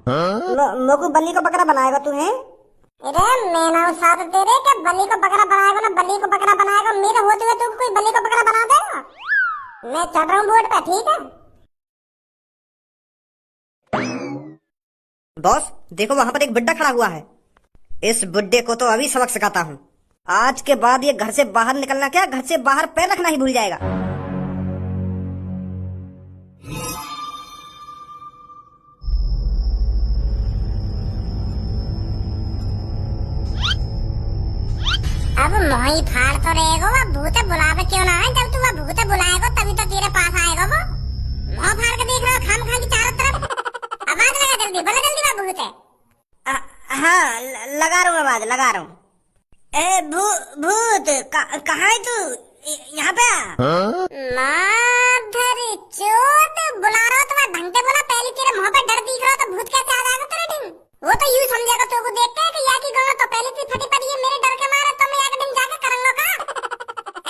मोकू बल्ली को बकरा बनाएगा तू है? अरे मैं ना साथ तेरे के बलि को बकरा बनाएगा ना, बलि को बकरा बनाएगा। मेरे होते हुए तू कोई बलि को बकरा बना देगा? मैं चढ़ रहा हूँ बोर्ड पे, ठीक है? बॉस देखो वहां पर एक बुड्ढा खड़ा हुआ है। इस बुड्ढे को तो अभी सबक सिखाता हूँ। आज के बाद ये घर से बाहर निकलना क्या, घर से बाहर पैर रखना ही भूल जाएगा। अब मोही फाड़ तो रहेगा वो भूते बुलावे क्यों ना है? जब तू वो भूते बुलाएगा तभी तो तेरे पास आएगा वो। मोह फाड़ के देख रहा हो खाम खा की चारों तरफ। आवाज लगा जल्दी, बोले जल्दी वो भूत है। हाँ लगा रहा हूँ, आवाज लगा रहा हूँ। ए भूत कहाँ है तू? यहाँ पे आ। माधर चोट बुला रहा हो तो मैं ढंग से बोला। पहले तेरे मुंह पे डर दिख रहा तो भूत कैसे आ जाएगा तेरे ढंग? वो तो यूं समझेगा तो को देख के कि या की गंगा तो पहले से फटी पड़ी है मेरे डर के मारे, तो मैं या के ढंग जाके करूंगा का।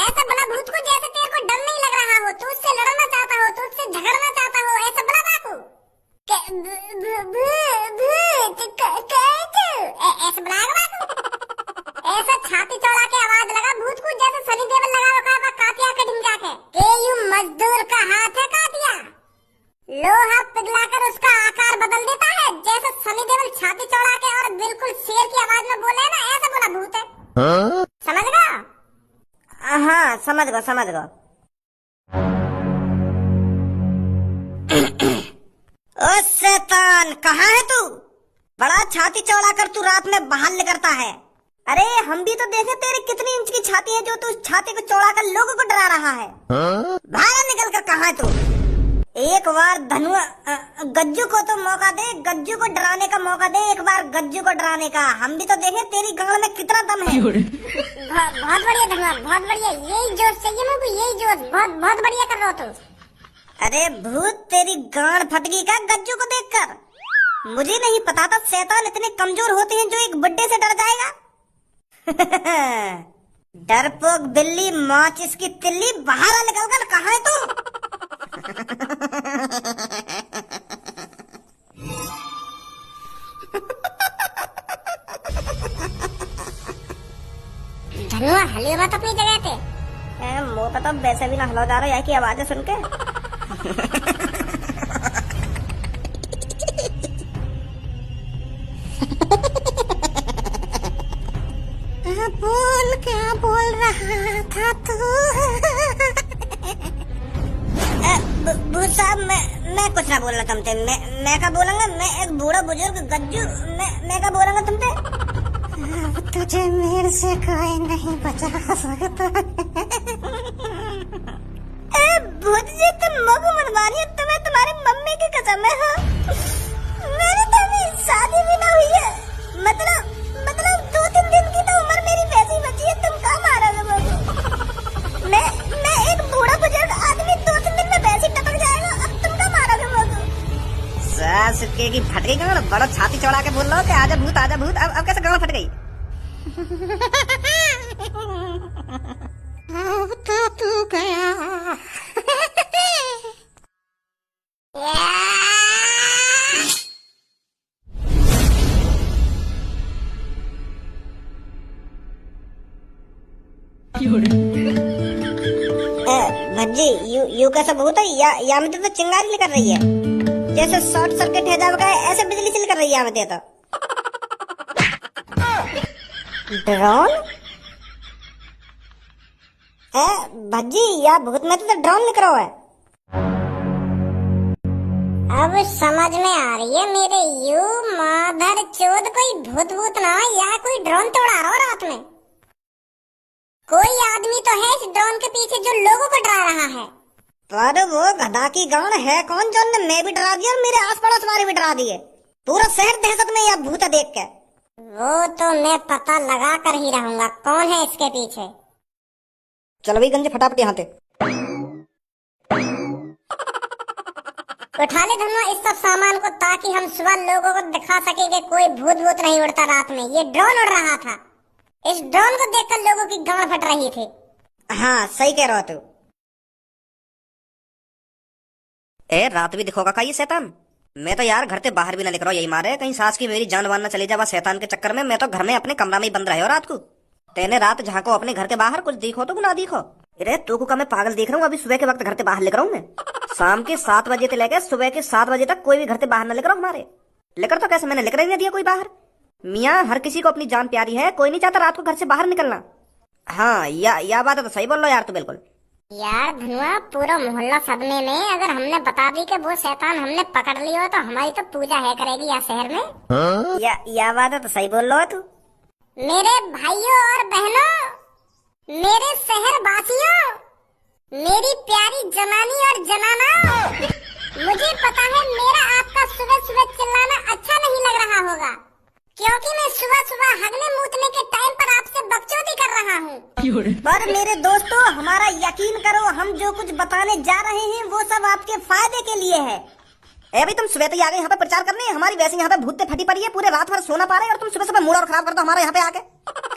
ऐसा बोला भूत को जैसे तेरे को डर नहीं लग रहा हो, तू उससे लड़ना चाहता हो, तू उससे झगड़ना चाहता हो, ऐसा बोला बापू। ऐसा बुलाएगा बापू। ऐसा छाती चौड़ा के आवाज लगा भूत को जैसे सनी देवल लगा रखा है कातिया के ढंग जाके के यूं मजदूर का हाथ है कातिया। लोहा पिघलाकर उसका आकार बदल देता है, जैसे सनी देवल छाती चौड़ा के और बिल्कुल शेर की आवाज में बोले ना, ऐसा बोला भूत है। समझ गया? हाँ समझ गया समझ गया। ओ शैतान कहाँ है तू? बड़ा छाती चौड़ा कर तू रात में बाहर निकलता है। अरे हम भी तो देखे तेरे कितनी इंच की छाती है जो तू छाती को चौड़ा कर लोगों को डरा रहा है। बाहर निकल कर कहाँ है तू? एक बार धनुआ गज्जू को तो मौका दे, गज्जू को डराने का मौका दे, एक बार गज्जू को डराने का। हम भी तो देखे तेरी गांड में कितना दम है। बहुत बढ़िया धनुआ, बहुत बढ़िया। यही जोश चाहिए मुझे, यही जोश। बहुत बहुत बढ़िया कर रहा हो तू। अरे भूत तेरी गांड फट गई क्या गज्जू को देखकर? मुझे नहीं पता था शैतान इतने कमजोर होते हैं जो एक बुड्ढे से डर जाएगा। डरपोक बिल्ली माचिस की तिल्ली, बाहर निकल कर कहाँ है तू? धनुआ हलियो मत अपनी जगह पे। मुँह पे तो वैसे भी ना हिला जा रहा है की आवाजें सुन के। बोल क्या बोल रहा था तू? भूत साहब मैं कुछ ना बोल रहा तुमसे। मैं क्या बोलूंगा? मैं एक बूढ़ा बुजुर्ग गज्जू, मैं क्या बोलूंगा तुमसे? अब तुझे मेरे से कोई नहीं बचा सकता। भूत जी तुम मोगू मत मानिए, तुम्हें तुम्हारी मम्मी की कसम है। हाँ मेरी तो अभी शादी भी ना हुई है। मतलब 2-3 दिन की तो उम्र मेरी वैसी बची है। तुम कहाँ मारोगे मोगू? मैं एक बूढ़ा बुजुर्ग आदमी 2-3 दिन में वैसे टपक जाएगा। अब तुम कहाँ मारोगे मोगू? सास के की फट गई गांड। बड़ा छाती चौड़ा के बोल रहा हो कि आजा भूत आजा भूत। अब कैसे गांड फट गई? अब तो तू गया। भज्जी यू कैसा भूत है? या में तो चिंगारी निकल रही है, जैसे शॉर्ट सर्किट है जब का ऐसे बिजली से निकल रही है। में तो ड्रोन है भज्जी, या भूत में तो ड्रोन निकल रहा है। अब समझ में आ रही है मेरे यू माधर चोद कोई भूत ना या कोई ड्रोन तोड़ा रहा हो रात में। कोई आदमी तो है इस ड्रोन के पीछे जो लोगों को डरा रहा है। पर वो गधा की गांड है कौन जो ने मैं भी डरा दिया और मेरे आस पड़ोस वाले भी डरा दिए। पूरा शहर दहशत में या भूत देख के। वो तो मैं पता लगा कर ही रहूंगा कौन है इसके पीछे। चलो भाई गंजे फटाफट यहाँ से उठा ले धनुआ इस सब सामान को, ताकि हम सुबह लोगों को दिखा सके कि कोई भूत नहीं उड़ता रात में। ये ड्रोन उड़ रहा था। इस ड्रोन को देखकर लोगों की गांड फट रही थी। हाँ सही कह रहा हो तू। ए रात भी दिखोगा का ये शैतान? मैं तो यार घर से बाहर भी ना निकल रहा हूँ, यही मारे कहीं सास की मेरी जान वान ना चली जावा शैतान के चक्कर में। मैं तो घर में अपने कमरा में ही बंद रहे हो रात को। तेने रात झांको अपने घर के बाहर, कुछ दिखो तो ना दिखो। अरे तू को मैं पागल देख रहा हूँ? अभी सुबह के वक्त घर से बाहर निकल रहा हूँ मैं। शाम के 7 बजे से लेकर सुबह के 7 बजे तक कोई भी घर से बाहर न निकल रहा हमारे। लेकर तो कैसे, मैंने लेकर ही नहीं दिया कोई बाहर। मियाँ हर किसी को अपनी जान प्यारी है, कोई नहीं चाहता रात को घर से बाहर निकलना। हाँ या बात है तो सही बोल रहा यार तू बिल्कुल। यार धनुआ, पूरा मोहल्ला सदमे में अगर हमने बता दी कि वो शैतान हमने पकड़ लिया हो तो हमारी तो पूजा है करेगी यहाँ शहर में। या बात है तो सही बोल रहा है तू। मेरे भाइयों और बहनों, मेरे शहर वासियों, मेरी प्यारी जनानी और जनाना, मुझे पता है मेरा आपका सुबह सुबह चिल्लाना अच्छा नहीं लग रहा होगा, क्योंकि मैं सुबह सुबह हगने मूतने के टाइम पर आपसे बकचोदी कर रहा हूँ। पर मेरे दोस्तों, हमारा यकीन करो, हम जो कुछ बताने जा रहे हैं वो सब आपके फायदे के लिए है। भाई तुम सुबह तो आ गए यहाँ पे प्रचार करने, हमारी वैसे यहाँ पे भूत फटी पड़ी है, पूरे रात भर सोना पा रहे और तुम सुबह सुबह मूड और खराब कर दो हमारे यहाँ पे आके।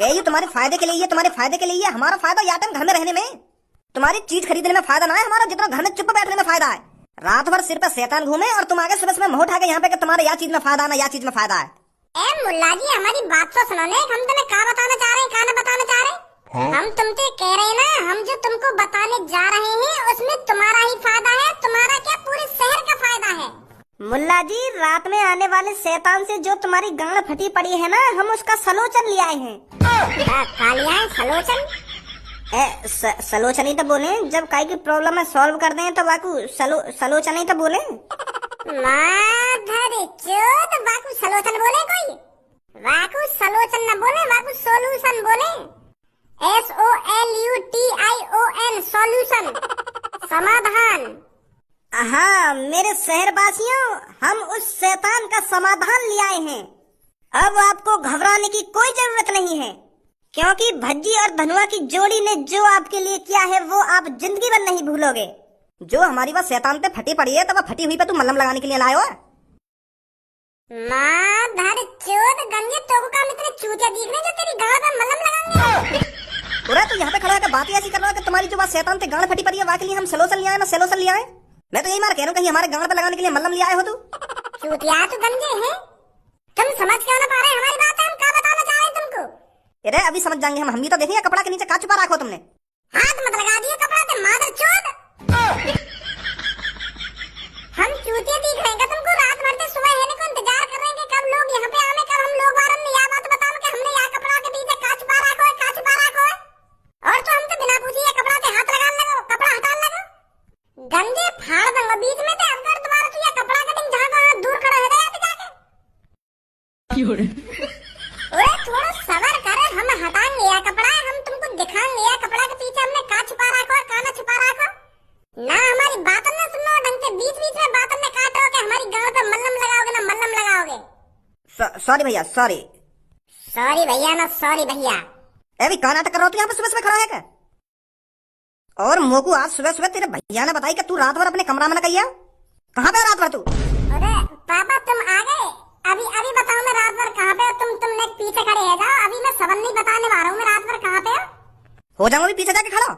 ये तुम्हारे फायदे के लिए, ये तुम्हारे फायदे के लिए। हमारा फायदा या टाइम घर में रहने में, तुम्हारी चीज खरीदने में फायदा ना है हमारा, जितना घर में चुप बैठने में फायदा है। रात भर सिर पे शैतान घूमे और तुम आगे सुबह सुबह मुंह उठा के यहाँ पे कि तुम्हारे या चीज में फायदा ना या चीज में फायदा है। ए मुल्ला जी, हमारी बात तो सुनो ने, हम तुम्हें क्या बताना चाह रहे हैं, क्या ना बताना चाह रहे हैं। हम तुमसे कह रहे हैं ना, हम जो तुमको बताने जा रहे हैं उसमें तुम्हारा ही फायदा है, तुम्हारा क्या पूरे शहर का फायदा है। मुल्ला जी, रात में आने वाले शैतान से जो तुम्हारी गांड फटी पड़ी है ना, हम उसका सलोचन ले आए हैं। क्या लिया है? सलोचन? सलोचन ही तो बोले, जब काई की प्रॉब्लम है सॉल्व कर दें तो बाकू सलोचन ही तो बोले। माधर चोद, बाकू सलोचन बोले कोई? बाकू सलोचन न बोले, बाकू सोल्यूशन बोले। SOLUTION, सॉल्यूशन, समाधान। हाँ मेरे शहरवासियों, हम उस शैतान का समाधान ले आए हैं। अब आपको घबराने की कोई जरूरत नहीं है, क्योंकि भज्जी और धनुआ की जोड़ी ने जो आपके लिए किया है वो आप जिंदगी भर नहीं भूलोगे। जो हमारी बात शैतान पे फटी पड़ी है, तब फटी हुई पे तू मलहम लगाने के लिए लाए हो। माधर चोद गंजे, तो को काम इतने चूतिया दिख रहे जो तेरी गांड पे मलहम लगाएंगे। पूरा तू यहाँ पे खड़ा होकर बात ऐसी कर रहा है कि तुम्हारी जो बात शैतान पे गांड फटी पड़ी है वहाँ के लिए हम सलोसन ले आए ना सलोसन ले आए। मैं तो यही मार कह रहा हूँ कहीं हमारे गांड पे लगाने के लिए मलहम ले आए हो तू। चूतिया तो गंजे हैं, तुम समझ क्यों ना पा रहे हमारी बात है, हम क्या बताना चाह रहे हैं तुमको। अरे अभी समझ जाएंगे हम भी तो देखेंगे कपड़ा के नीचे का छुपा रखो तुमने। हाथ मत लगा दिए कपड़ा पे, माधर चोद। हम चूतिया दिख रहे हैं तुमको? रात भर से सुबह है को इंतजार कर रहे हैं कि कब लोग यहाँ पे आवे, कब हम लोग बार में यह बात बताओ कि हमने यहाँ कपड़ा के पीछे का छुपा रखो है, का छुपा रखो है। और तो हम तो बिना पूछे कपड़ा से हाथ लगा लगो, कपड़ा हटा लगो। गंजे फाड़ दूंगा बीच में से, अगर तुम्हारा तो यह कपड़ा कटिंग जहाँ का दूर खड़ा है जाके। ओए थोड़ा सबर कर, हम हटाएंगे यह कपड़ा, हम तुमको दिखाएंगे यह कपड़ा के पीछे हमने का छुपा रखो है, का ना छुपा रखो। ना हमारी बातों में सुनो ढंग से, बीच बीच में बातों में काट रहो कि हमारी गांव पे मल्लम लगाओगे ना मल्लम लगाओगे। सॉरी भैया, सॉरी। सॉरी भैया ना सॉरी भैया। अभी कहाँ नाटक कर रहा हो तू यहाँ पे सुबह सुबह खड़ा है क्या? और मोकू आज सुबह सुबह तेरे भैया ने बताई कि तू रात भर अपने कमरा में न गई है। कहाँ पे रात भर तू? अरे पापा तुम आ गए, अभी बताओ मैं रात भर कहाँ पे हो। तुमने पीछे खड़े है जाओ, अभी मैं सबन नहीं बताने वाला हूँ मैं रात भर कहाँ पे हो जाऊंगा, अभी पीछे जाके खड़ा।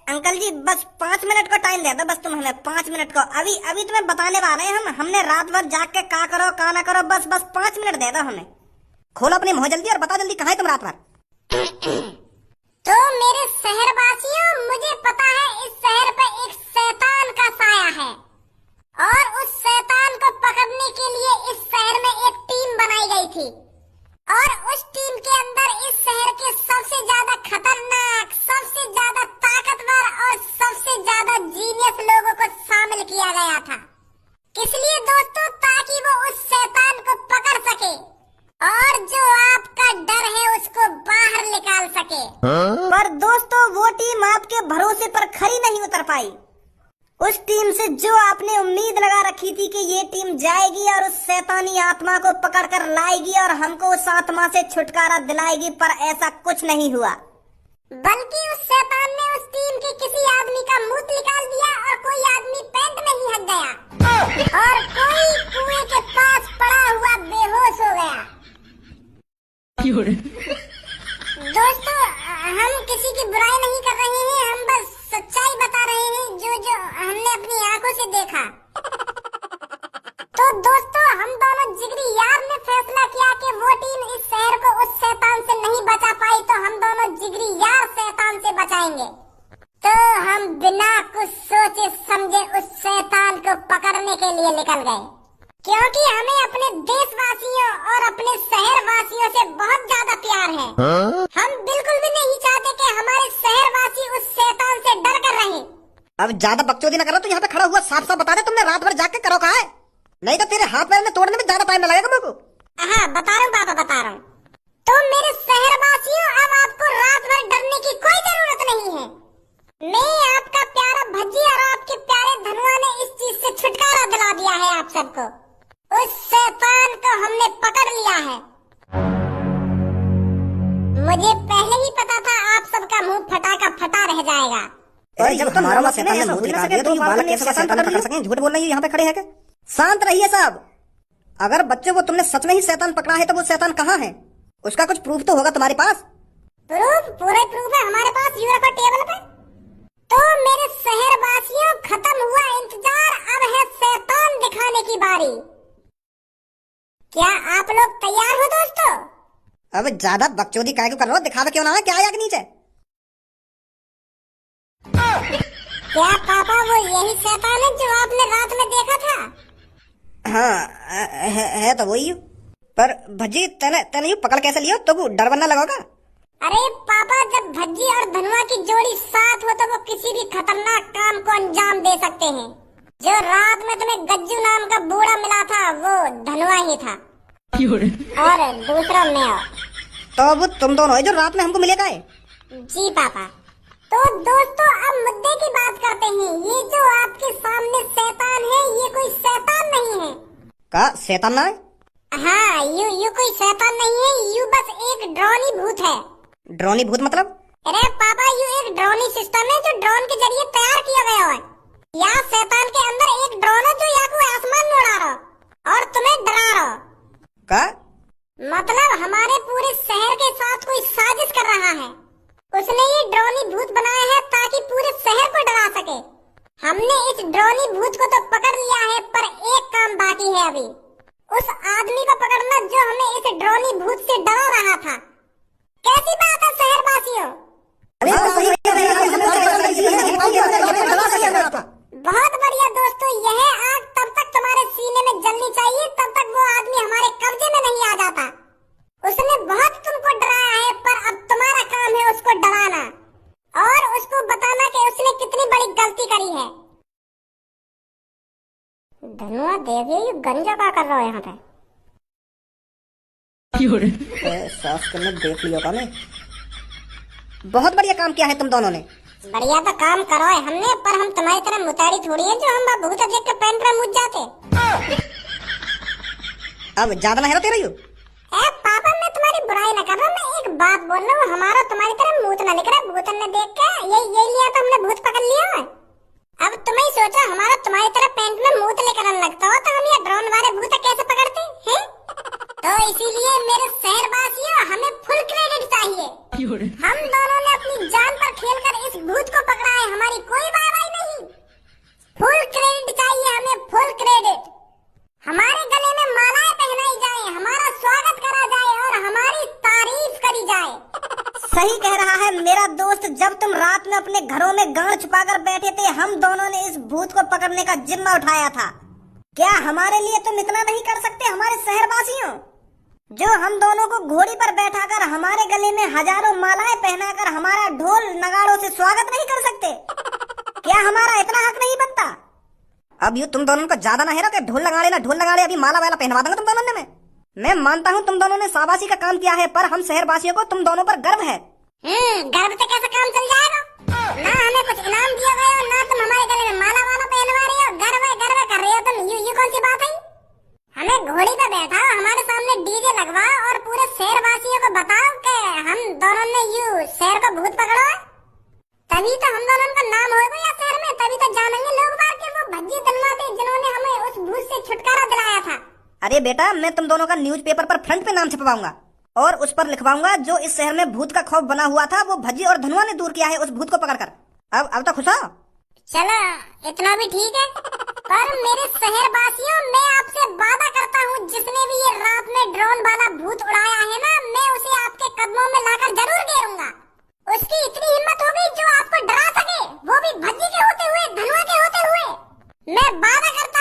अंकल जी बस 5 मिनट का टाइम दे दो, बस तुम हमें 5 मिनट का। अभी तुम्हें बताने वाले हैं हमने रात भर जाग के का करो का ना करो, बस 5 मिनट दे दो हमें। खोलो अपनी मुंह जल्दी और बता जल्दी कहाँ है तुम रात भर। तो मेरे शहरवासियों, मुझे पता है इस शहर पे एक शैतान का साया है, और उस शैतान को पकड़ने के लिए इस शहर में एक टीम बनाई गई थी, और उस टीम के अंदर इस शहर के सबसे ज्यादा खतरनाक, सबसे ज्यादा ताकतवर और सबसे ज्यादा जीनियस लोगों को शामिल किया गया था। किस लिए दोस्तों? ताकि वो उस शैतान को पकड़ सके और जो आपका डर है उसको बाहर निकाल सके। पर दोस्तों वो टीम आपके भरोसे पर खरी नहीं उतर पाई। उस टीम से जो आपने उम्मीद लगा रखी थी कि ये टीम जाएगी और उस शैतानी आत्मा को पकड़कर लाएगी और हमको उस आत्मा से छुटकारा दिलाएगी, पर ऐसा कुछ नहीं हुआ। बल्कि उस शैतान ने उस टीम के किसी आदमी का मुंह निकाल दिया और कोई आदमी पेंट में ही हट गया और कोई कुएं के पास पड़ा हुआ बेहोश हो गया। दोस्तों हम किसी की बुराई नहीं कर रहे हैं, हम बस सच्चाई बता रहे हैं जो हमने अपनी आंखों से देखा। तो दोस्तों हम दोनों जिगरी यार ने फैसला किया कि वो टीम इस शहर को उस शैतान से नहीं बचा पाई तो हम दोनों जिगरी यार शैतान से बचाएंगे। तो हम बिना कुछ सोचे समझे उस शैतान को पकड़ने के लिए निकल गए, क्योंकि हमें अपने देशवासियों और अपने शहरवासियों से बहुत ज्यादा प्यार है। हम बिल्कुल भी नहीं चाहते कि हमारे शहरवासी उस शैतान से डर कर रहे। अब ज्यादा बकचोदी ना करो, तो यहाँ पे खड़ा हुआ साफ साफ बता दे तुमने रात भर जाग के करो कहा है, नहीं तो तेरे हाथ पैर में तोड़ने में ज्यादा टाइम लगेगा मेरे को। हाँ बता रहा हूँ पापा, बता रहा हूँ। तो मेरे शहरवासियों, अब आपको रात भर डरने की कोई जरूरत नहीं है। मैं आपका प्यारा भज्जी और आपके प्यारे धनुआ ने इस चीज से छुटकारा दिला दिया है आप सबको। उस शैतान को हमने पकड़ लिया है। मुझे पहले ही पता था आप सबका मुंह फटा का फटा रह जाएगा। और जब हमारा शैतान ने मुंह दिखा दिया तो ये बालक कैसे शैतान पकड़ सकें? झूठ बोल रही है यहाँ पे खड़े हैं क्या? शांत रहिए साहब। अगर बच्चों को तुमने सच में ही शैतान पकड़ा है तो वो शैतान कहाँ है? उसका कुछ प्रूफ तो होगा तुम्हारे पास। प्रूफ? पूरे प्रूफ है हमारे पास, यू रखो टेबल पे। तो मेरे शहरवासियों, खत्म हुआ इंतजार, अब है शैतान दिखाने की बारी। क्या आप लोग तैयार हो दोस्तों? अब ज्यादा बकचोदी काहे को कर रहे हो? दिखावे क्यों ना है, क्या आया कि नीचे? क्या पापा वो यही शैतान है जो आपने रात में देखा था? हाँ है तो वही। पर भज्जी तेने यूं पकड़ कैसे लियो? तो डर बनना लगोगा। अरे पापा, जब भज्जी और धनुआ की जोड़ी साथ हो तो वो किसी भी खतरनाक काम को अंजाम दे सकते हैं। जो रात में तुम्हें गज्जू नाम का बूढ़ा मिला था वो धनुआ ही था, और दूसरा मैं। तो वो तुम दोनों है जो रात में हमको मिलेगा है? जी पापा। तो दोस्तों अब मुद्दे की बात करते हैं। ये जो आपके सामने शैतान है, ये कोई शैतान नहीं है। का शैतान ना है? हाँ, यू कोई शैतान नहीं है, यू बस एक ड्रोनी भूत है। ड्रोनी भूत मतलब? अरे पापा, यू एक ड्रोनी सिस्टम है जो ड्रोन के जरिए तैयार किया गया है। यहाँ शैतान के अंदर एक ड्रोन है जो यहाँ को आसमान में उड़ा रहा और तुम्हें डरा रहा। का मतलब हमारे पूरे शहर के साथ कोई साजिश कर रहा है। उसने ये ड्रोनी भूत बनाया है ताकि पूरे शहर को डरा सके। हमने इस ड्रोनी भूत को तो पकड़ लिया है, पर एक काम बाकी है अभी। उस आदमी को पकड़ना जो हमें इस ड्रोनी भूत से डरा रहा था। कैसी बात है शहरवासियों? बहुत बढ़िया दोस्तों, यह आग तब तक तुम्हारे सीने में जलनी चाहिए तब तक वो आदमी हमारे कब्जे में नहीं आ जाता। उसने बहुत तुमको डराया है, पर अब तुम्हारा काम है उसको डराना और उसको बताना कि उसने कितनी बड़ी गलती करी है। धनुआ देवी, गंजा क्या कर रहा है यहाँ पे? सास करने देख लिया था ने। बहुत बढ़िया काम किया है तुम दोनों ने। बढ़िया तो काम करो है हमने, पर हम तुम्हारी तरह मुतारी थोड़ी है जो हम भूत देख के पैंट में मुझ जाते। अब ज्यादा ना हेरो तेरा यू। पापा, मैं तुम्हारी बुराई न कर रहा, मैं एक बात बोल रहा हूँ। हमारा तुम्हारी तरह भूत न निकला। भूतन ने देख के ये लिया तो हमने भूत पकड़ लिया है। अब तुम ही सोचो, हमारा तुम्हारी तरह पैंट में मूत लेकर लगता हो तो हम ये ड्रोन वाले भूत कैसे पकड़ते हैं? तो इसीलिए मेरे शहरवासियों, हमें फुल क्रेडिट चाहिए। हम दोनों ने अपनी जान पर खेलकर इस भूत को पकड़ा है, हमारी कोई वाहवाही नहीं। फुल क्रेडिट चाहिए हमें, फुल क्रेडिट। हमारे गले में मालाएं पहनाई जाए, हमारा स्वागत करा जाए और हमारी तारीफ करी जाए। सही कह रहा है मेरा दोस्त। जब तुम रात में अपने घरों में गांड छुपाकर बैठे थे, हम दोनों ने इस भूत को पकड़ने का जिम्मा उठाया था। क्या हमारे लिए तुम इतना नहीं कर सकते हमारे शहरवासियों, जो हम दोनों को घोड़ी पर बैठाकर हमारे गले में हजारों मालाएं पहनाकर हमारा ढोल नगाड़ों से स्वागत नहीं कर सकते? क्या हमारा इतना हक नहीं बनता? अब यू तुम दोनों को ज्यादा ना हेरो कि ढोल लगा ना ढोल लगा ले, अभी माला वाला पहनवा दूंगा तुम दोनों ने। मैं मानता हूँ तुम दोनों ने शाबाशी का काम किया है, पर हम शहरवासियों को तुम दोनों पर गर्व है। गर्व से कैसे काम चल जाएगा? ना हमें कुछ इनाम दिया गया हो, ना तुम हमारे गले में माला वाला पहनवा रहे हो। गर्व कर रहे हो तुम, ये कौन सी बात है? हमें घोड़ी पे बैठा, हमारे सामने डीजे लगवाओ और पूरे शहरवासियों को बताओ कि हम दोनों ने शहर को भूत पकड़ा है। तभी तो हम दोनों का नाम होगा या शहर में, तभी तो जानेंगे लोग बाहर के वो भज्जी धनुआ थे जिन्होंने हमें उस भूत से छुटकारा दिलाया था। अरे बेटा, मैं तुम दोनों का न्यूज़पेपर पर फ्रंट पे नाम छपवाऊंगा और उस पर लिखवाऊंगा जो इस शहर में भूत का खौफ बना हुआ था वो भज्जी और धनुआ ने दूर किया है उस भूत को पकड़कर। अब तो खुश हो? चलो इतना भी ठीक है। पर मेरे शहरवासियों, मैं आपसे वादा करता हूँ, जिसने भी ये रात में ड्रोन वाला भूत उड़ाया है ना, मैं उसे आपके कदमों में लाकर जरूर गिरूंगा। उसकी इतनी हिम्मत होगी जो आपको डरा सके, वो भी भज्जी के होते हुए, धनुआ के होते हुए। मैं वादा करता